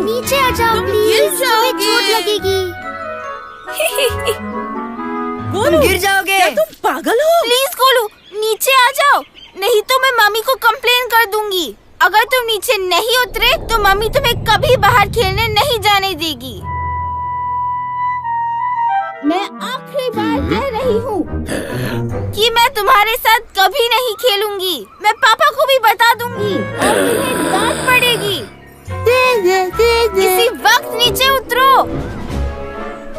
नीचे आ जाओ प्लीज, तुम्हें चोट लगेगी। तुम गिर जाओगे। क्या तुम पागल हो? प्लीज गोलू, नीचे आ जाओ, नहीं तो मैं मम्मी को कंप्लेन कर दूंगी। अगर तुम नीचे नहीं उतरे तो मम्मी तुम्हें कभी बाहर खेलने नहीं जाने देगी। मैं आखिरी बार कह रही हूँ कि मैं तुम्हारे साथ कभी नहीं खेलूंगी। मैं पापा को भी बता दूंगी और तुम्हें डांट पड़ेगी। इसी वक्त नीचे उतरो,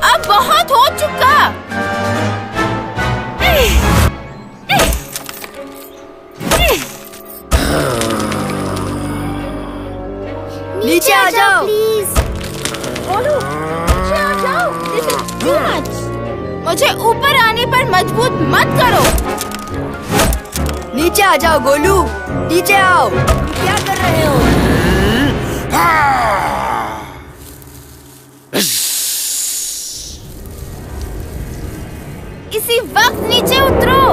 अब बहुत हो चुका। नीचे आ जाओ प्लीज। गोलू, नीचे आ जाओ। This is too much. मुझे ऊपर आने पर मजबूर मत करो। नीचे आ जाओ गोलू, नीचे आओ। तुम क्या कर रहे हो? इसी वक्त नीचे उतरो।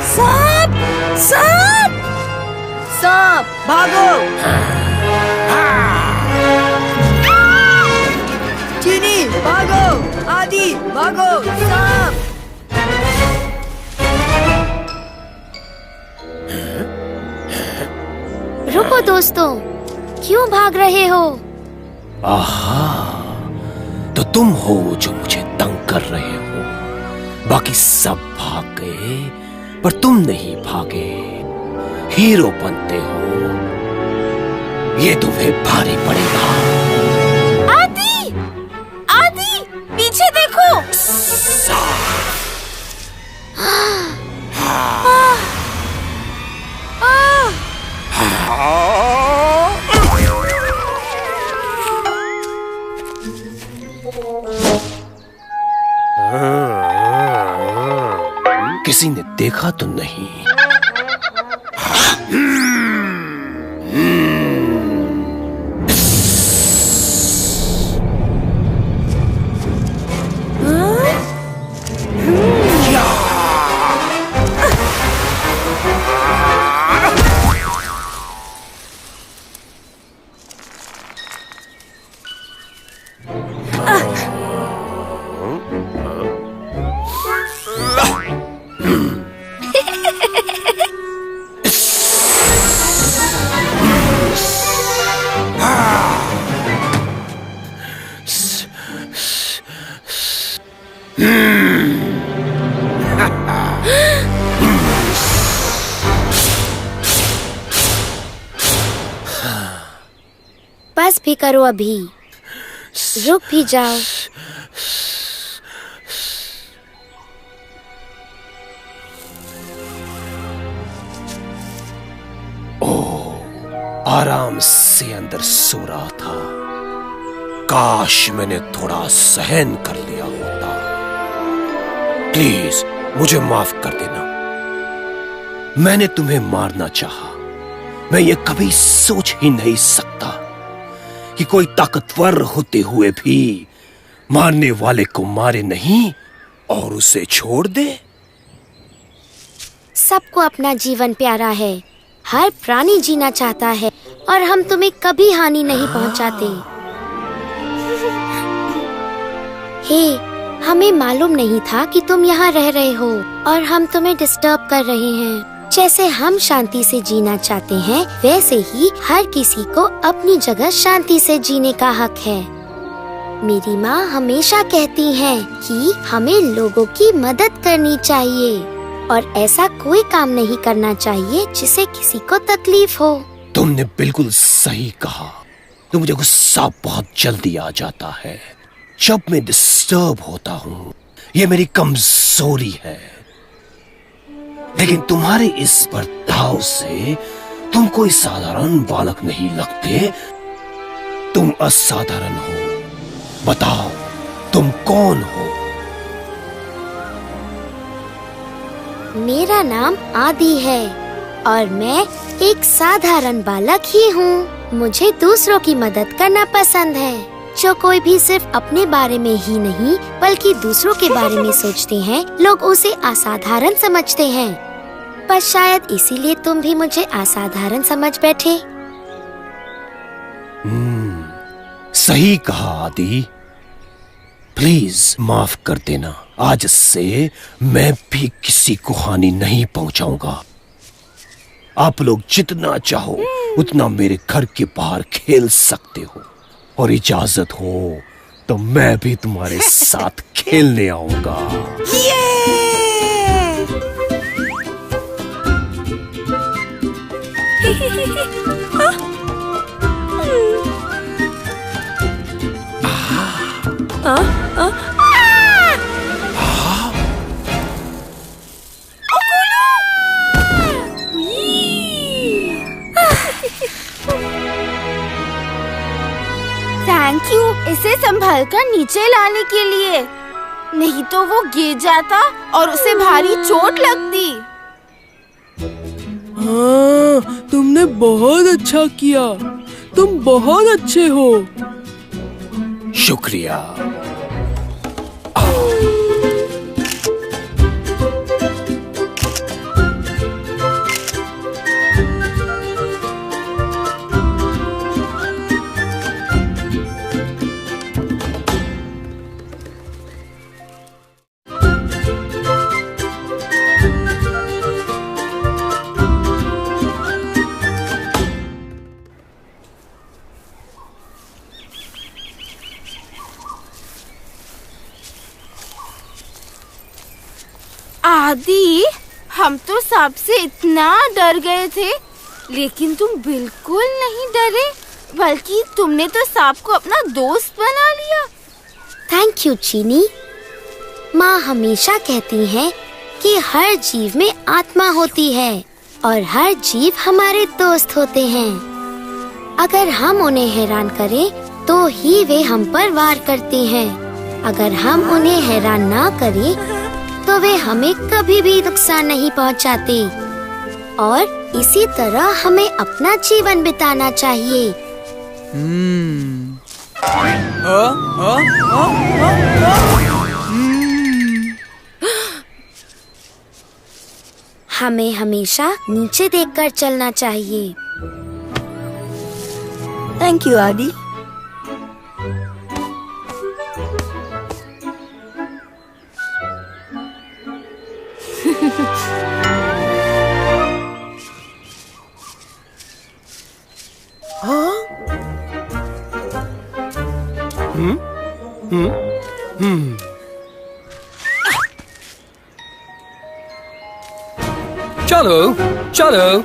सांप! सांप! सांप! भागो! चीनी भागो! आदि भागो! सांप! रुको दोस्तों, क्यों भाग रहे हो? आहा, तो तुम हो जो मुझे तंग कर रहे हो। बाकी सब भाग गए पर तुम नहीं भागे। हीरो बनते हो, ये तुम्हें भारी पड़ेगा। आदि! आदि! पीछे देखो। किसी ने देखा तो नहीं? बस भी करो, अभी रुक भी जाओ। आराम से अंदर सो रहा था। काश मैंने थोड़ा सहन कर लिया होता। प्लीज मुझे माफ कर देना। मैंने तुम्हें मारना चाहा। मैं ये कभी सोच ही नहीं सकता कि कोई ताकतवर होते हुए भी मारने वाले को मारे नहीं और उसे छोड़ दे। सबको अपना जीवन प्यारा है, हर प्राणी जीना चाहता है और हम तुम्हें कभी हानि नहीं पहुंचाते। हे, हमें मालूम नहीं था कि तुम यहाँ रह रहे हो और हम तुम्हें डिस्टर्ब कर रहे हैं। जैसे हम शांति से जीना चाहते हैं, वैसे ही हर किसी को अपनी जगह शांति से जीने का हक है। मेरी माँ हमेशा कहती हैं कि हमें लोगों की मदद करनी चाहिए और ऐसा कोई काम नहीं करना चाहिए जिससे किसी को तकलीफ हो। तुमने बिल्कुल सही कहा। तो मुझे गुस्सा बहुत जल्दी आ जाता है जब मैं डिस्टर्ब होता हूँ। ये मेरी कमजोरी है। लेकिन तुम्हारे इस बर्ताव से तुम कोई साधारण बालक नहीं लगते। तुम असाधारण हो। बताओ, तुम कौन हो? मेरा नाम आदि है और मैं एक साधारण बालक ही हूँ। मुझे दूसरों की मदद करना पसंद है। जो कोई भी सिर्फ अपने बारे में ही नहीं बल्कि दूसरों के बारे में सोचते हैं, लोग उसे असाधारण समझते हैं। पर शायद इसीलिए तुम भी मुझे असाधारण समझ बैठे। सही कहा आदि। प्लीज माफ कर देना। आज से मैं भी किसी को हानि नहीं पहुंचाऊंगा। आप लोग जितना चाहो उतना मेरे घर के बाहर खेल सकते हो और इजाजत हो तो मैं भी तुम्हारे साथ खेलने आऊंगा। थैंक यू इसे संभाल कर नीचे लाने के लिए। नहीं तो वो गिर जाता और उसे भारी चोट लगती। हाँ, तुमने बहुत अच्छा किया। तुम बहुत अच्छे हो। शुक्रिया। आदि, हम तो सांप से इतना डर गए थे, लेकिन तुम बिल्कुल नहीं डरे, बल्कि तुमने तो सांप को अपना दोस्त बना लिया। थैंक यू चीनी। माँ हमेशा कहती है कि हर जीव में आत्मा होती है और हर जीव हमारे दोस्त होते हैं। अगर हम उन्हें हैरान करें तो ही वे हम पर वार करते हैं। अगर हम उन्हें हैरान ना करें तो वे हमें कभी भी नुकसान नहीं पहुंचाते। और इसी तरह हमें अपना जीवन बिताना चाहिए। हमें हमेशा नीचे देखकर चलना चाहिए। थैंक यू आदि। चलो चलो।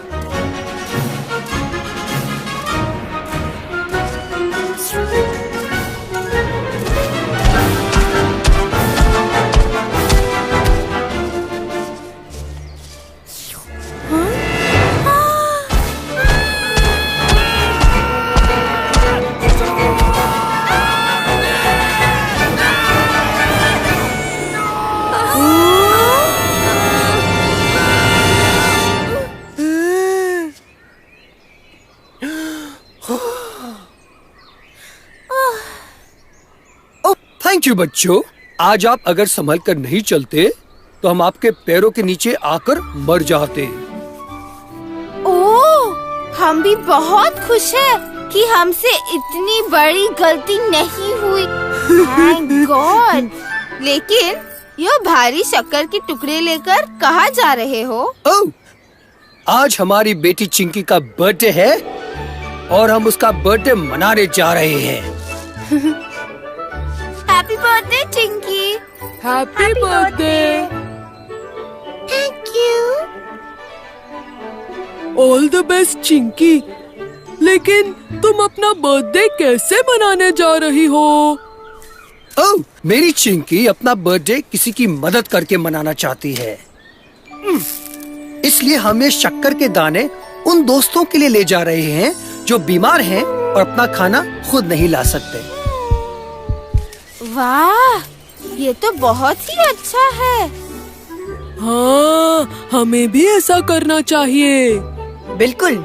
थैंक यू बच्चों। आज आप अगर संभल कर नहीं चलते तो हम आपके पैरों के नीचे आकर मर जाते। ओह, हम भी बहुत खुश हैं कि हमसे इतनी बड़ी गलती नहीं हुई। Thank God. लेकिन ये भारी शक्कर के टुकड़े लेकर कहाँ जा रहे हो? ओह, आज हमारी बेटी चिंकी का बर्थडे है और हम उसका बर्थडे मनाने जा रहे हैं। Happy birthday Chinki. Happy birthday. Thank you. All the best Chinki. लेकिन तुम अपना बर्थडे कैसे मनाने जा रही हो? ओह, मेरी चिंकी अपना बर्थडे किसी की मदद करके मनाना चाहती है। इसलिए हम ये शक्कर के दाने उन दोस्तों के लिए ले जा रहे हैं जो बीमार हैं और अपना खाना खुद नहीं ला सकते। वाह, ये तो बहुत ही अच्छा है। हाँ, हमें भी ऐसा करना चाहिए। बिल्कुल।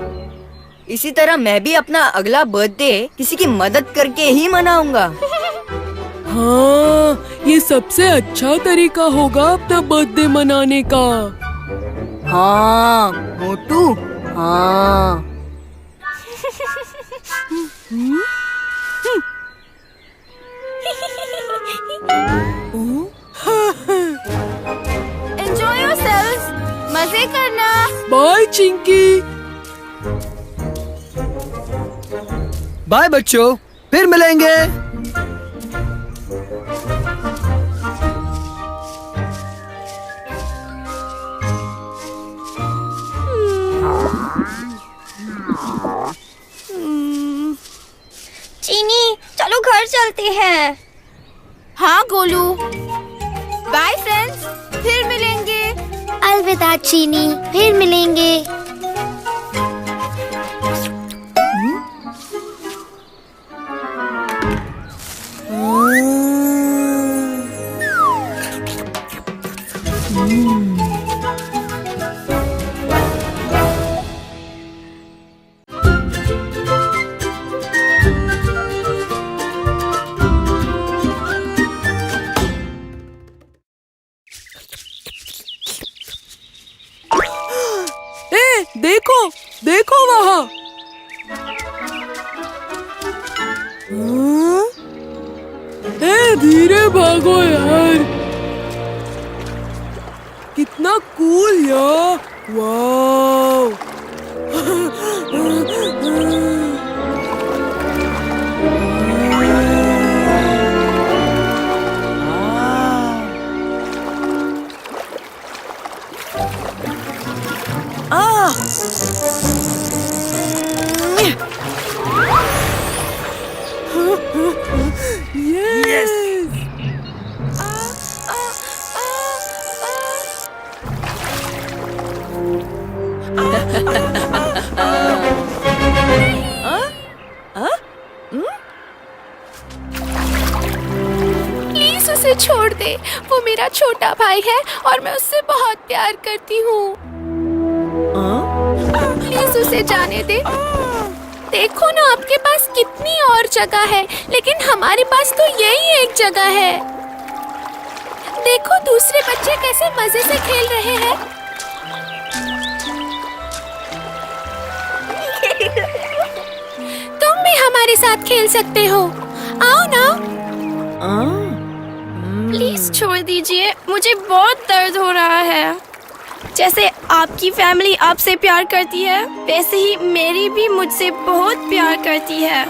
इसी तरह मैं भी अपना अगला बर्थडे किसी की मदद करके ही मनाऊंगा। हाँ, ये सबसे अच्छा तरीका होगा अपना बर्थडे मनाने का। हाँ मोटू, हाँ। एंजॉय योरसेल्व्स, मजे करना। बाय चिंकी। बाय बच्चों, फिर मिलेंगे। चीनी, चलो घर चलते हैं। हाँ गोलू, बाय फ्रेंड्स, फिर मिलेंगे। अलविदा चीनी, फिर मिलेंगे। देखो, देखो वहाँ। धीरे भागो यार। कितना कूल यार। वाव। प्लीज उसे छोड़ दे, वो मेरा छोटा भाई है और मैं उससे बहुत प्यार करती हूँ। प्लीज उसे जाने दे। देखो ना, आपके पास कितनी और जगह है, लेकिन हमारे पास तो यही एक जगह है। देखो दूसरे बच्चे कैसे मजे से खेल रहे हैं। तुम भी हमारे साथ खेल सकते हो, आओ ना। प्लीज छोड़ दीजिए, मुझे बहुत दर्द हो रहा है। जैसे आपकी फैमिली आपसे प्यार करती है, वैसे ही मेरी भी मुझसे बहुत प्यार करती है।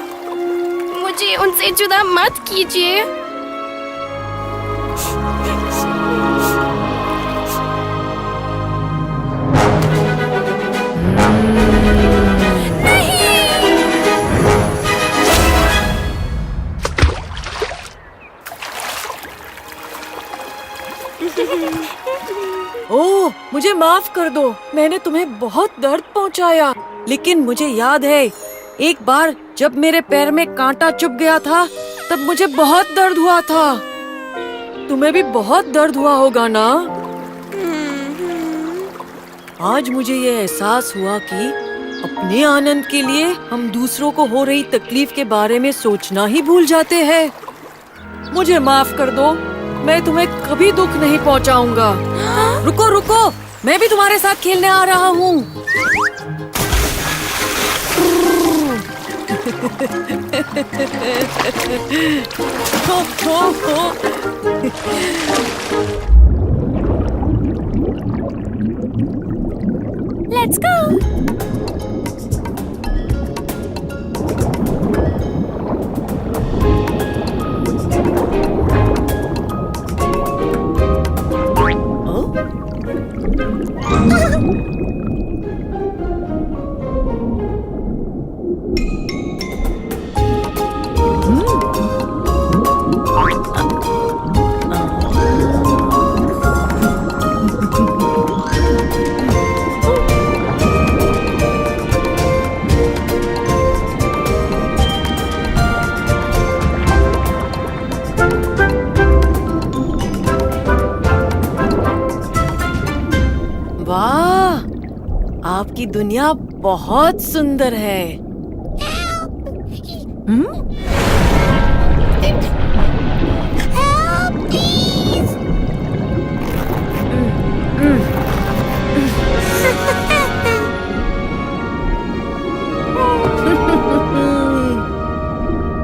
मुझे उनसे जुदा मत कीजिए। ओह, मुझे माफ कर दो, मैंने तुम्हें बहुत दर्द पहुंचाया। लेकिन मुझे याद है, एक बार जब मेरे पैर में कांटा चुभ गया था, तब मुझे बहुत दर्द हुआ था। तुम्हें भी बहुत दर्द हुआ होगा ना? आज मुझे ये एहसास हुआ कि अपने आनंद के लिए हम दूसरों को हो रही तकलीफ के बारे में सोचना ही भूल जाते हैं। मुझे माफ कर दो, मैं तुम्हें कभी दुख नहीं पहुंचाऊंगा। रुको रुको, मैं भी तुम्हारे साथ खेलने आ रहा हूँ। Let's go. वाह, आपकी दुनिया बहुत सुंदर है।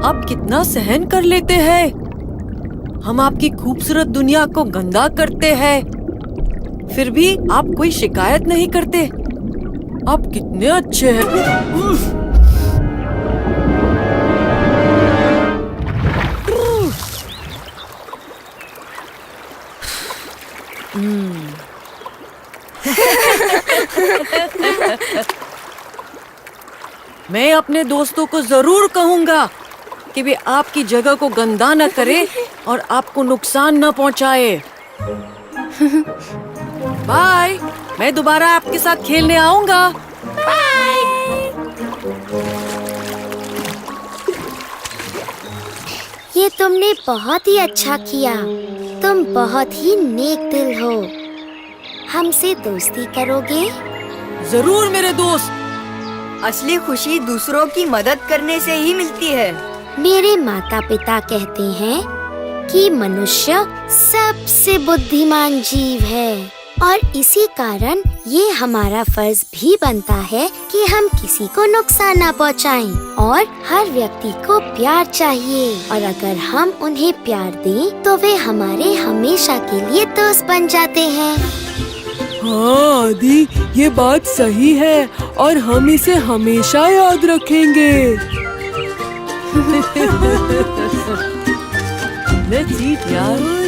आप कितना सहन कर लेते हैं। हम आपकी खूबसूरत दुनिया को गंदा करते हैं, फिर भी आप कोई शिकायत नहीं करते। आप कितने अच्छे हैं। मैं अपने दोस्तों को जरूर कहूँगा कि वे आपकी जगह को गंदा न करें और आपको नुकसान न पहुँचाए। बाय, मैं दोबारा आपके साथ खेलने आऊंगा। ये तुमने बहुत ही अच्छा किया। तुम बहुत ही नेक दिल हो। हमसे दोस्ती करोगे? जरूर मेरे दोस्त। असली खुशी दूसरों की मदद करने से ही मिलती है। मेरे माता पिता कहते हैं कि मनुष्य सबसे बुद्धिमान जीव है और इसी कारण ये हमारा फर्ज भी बनता है कि हम किसी को नुकसान न पहुंचाएं और हर व्यक्ति को प्यार चाहिए और अगर हम उन्हें प्यार दें तो वे हमारे हमेशा के लिए दोस्त बन जाते हैं। हाँ आदि, ये बात सही है और हम इसे हमेशा याद रखेंगे। Let's eat, यार।